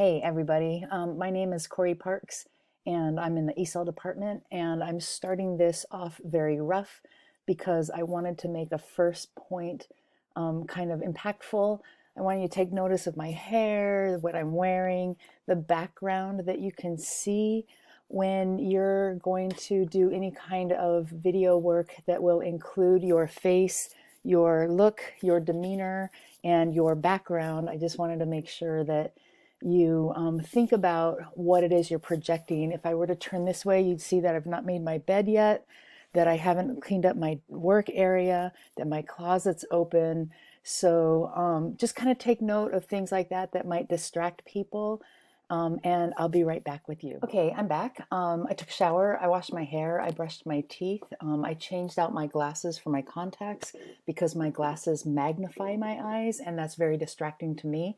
Hey everybody, my name is Corey Parks and I'm in the ESOL department, and I'm starting this off very rough because I wanted to make a first point kind of impactful. I want you to take notice of my hair, what I'm wearing, the background that you can see when you're going to do any kind of video work that will include your face, your look, your demeanor, and your background. I just wanted to make sure that you think about what it is you're projecting. If I were to turn this way, you'd see that I've not made my bed yet, that I haven't cleaned up my work area, that my closet's open. So just kind of take note of things like that that might distract people. And I'll be right back with you. Okay, I'm back. I took a shower, I washed my hair, I brushed my teeth. I changed out my glasses for my contacts because my glasses magnify my eyes, and that's very distracting to me.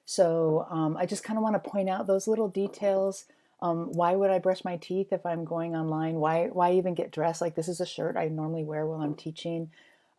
So I just kind of want to point out those little details. Why would I brush my teeth if I'm going online? Why even get dressed? Like, this is a shirt I normally wear while I'm teaching.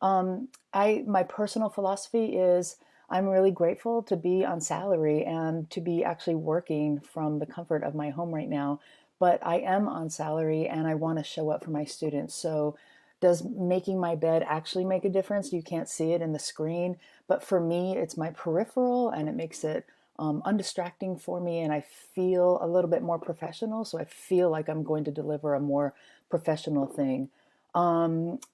My personal philosophy is I'm really grateful to be on salary and to be actually working from the comfort of my home right now. But I am on salary and I want to show up for my students. So does making my bed actually make a difference? You can't see it in the screen, but for me, it's my peripheral and it makes it undistracting for me, and I feel a little bit more professional. So I feel like I'm going to deliver a more professional thing.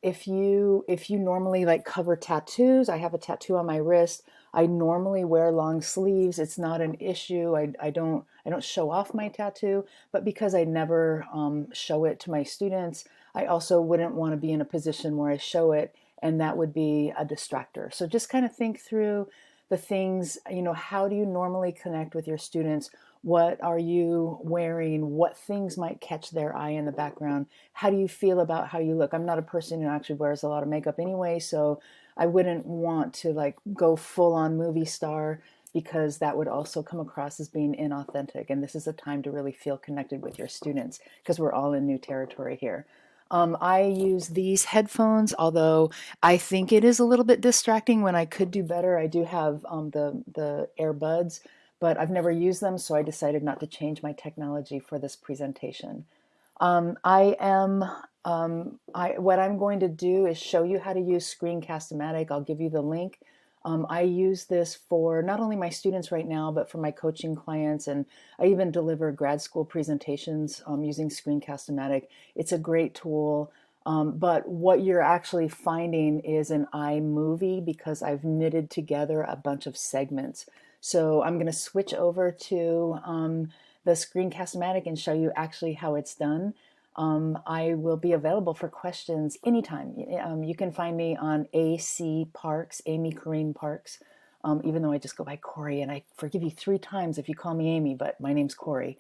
If you normally like cover tattoos, I have a tattoo on my wrist. I normally wear long sleeves. It's not an issue. I don't show off my tattoo, but because I never show it to my students, I also wouldn't want to be in a position where I show it and that would be a distractor. So just kind of think through the things, how do you normally connect with your students? What are you wearing? What things might catch their eye in the background? How do you feel about how you look? I'm not a person who actually wears a lot of makeup anyway, so I wouldn't want to like go full on movie star because that would also come across as being inauthentic. And this is a time to really feel connected with your students because we're all in new territory here. I use these headphones, although I think it is a little bit distracting when I could do better. I do have the earbuds, but I've never used them, so I decided not to change my technology for this presentation. What I'm going to do is show you how to use castomatic. I'll give you the link. I use this for not only my students right now, but for my coaching clients, and I even deliver grad school presentations using castomatic. It's a great tool, but what you're actually finding is an iMovie because I've knitted together a bunch of segments. So I'm going to switch over to the castomatic and show you actually how it's done. I will be available for questions anytime. You can find me on AC Parks, Amy Corrine Parks, even though I just go by Corey, and I forgive you 3 times if you call me Amy, but my name's Corey.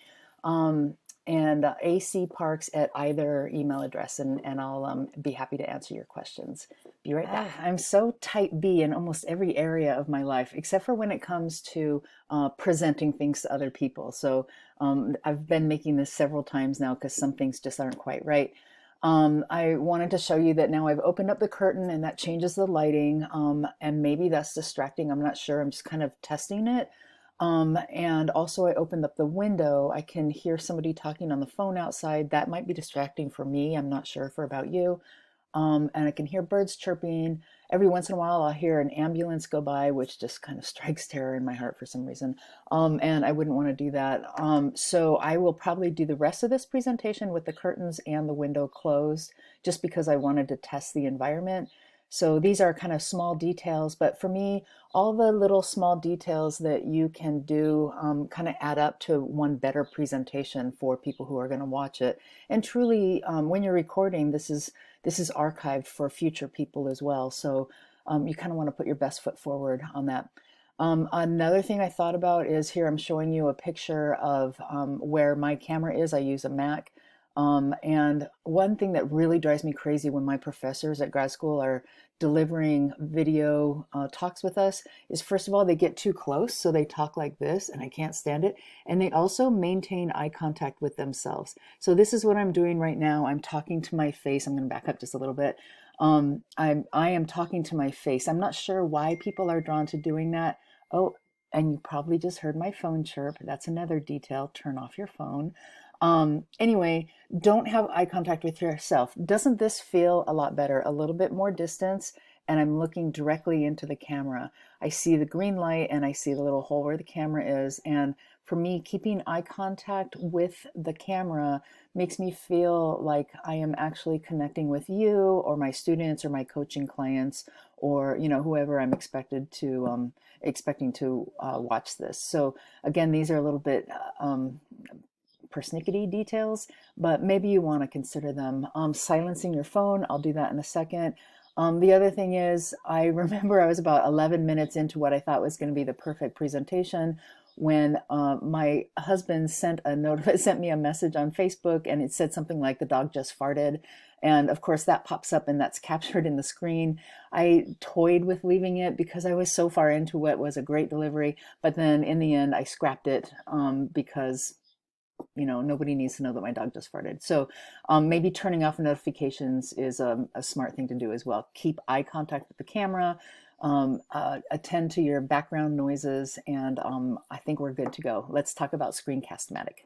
And AC Parks at either email address, and I'll be happy to answer your questions. Be right back. I'm so type B in almost every area of my life, except for when it comes to presenting things to other people. So I've been making this several times now because some things just aren't quite right. I wanted to show you that now I've opened up the curtain and that changes the lighting, and maybe that's distracting. I'm not sure. I'm just kind of testing it. And also I opened up the window. I can hear somebody talking on the phone outside. That might be distracting for me. I'm not sure for about you. And I can hear birds chirping. Every once in a while, I'll hear an ambulance go by, which just kind of strikes terror in my heart for some reason. And I wouldn't want to do that. So I will probably do the rest of this presentation with the curtains and the window closed, just because I wanted to test the environment. So these are kind of small details, but for me, all the little small details that you can do kind of add up to one better presentation for people who are going to watch it. And truly, when you're recording, this is archived for future people as well. So you kind of want to put your best foot forward on that. Another thing I thought about is here I'm showing you a picture of where my camera is. I use a Mac. And one thing that really drives me crazy when my professors at grad school are delivering video talks with us is, first of all, they get too close, so they talk like this, and I can't stand it. And they also maintain eye contact with themselves. So this is what I'm doing right now. I'm talking to my face. I'm going to back up just a little bit. I am talking to my face. I'm not sure why people are drawn to doing that. Oh, and you probably just heard my phone chirp. That's another detail. Turn off your phone. Anyway, don't have eye contact with yourself. Doesn't this feel a lot better? A little bit more distance, and I'm looking directly into the camera. I see the green light and I see the little hole where the camera is. And for me, keeping eye contact with the camera makes me feel like I am actually connecting with you or my students or my coaching clients or whoever I'm expecting to watch this. So again, these are a little bit persnickety details, but maybe you want to consider them. Silencing your phone, I'll do that in a second. The other thing is, I remember I was about 11 minutes into what I thought was going to be the perfect presentation when my husband sent me a message on Facebook, and it said something like the dog just farted. And of course that pops up and that's captured in the screen. I toyed with leaving it because I was so far into what was a great delivery, but then in the end I scrapped it because nobody needs to know that my dog just farted. So maybe turning off notifications is a smart thing to do as well. Keep eye contact with the camera, attend to your background noises, and I think we're good to go. Let's talk about Screencast-O-Matic.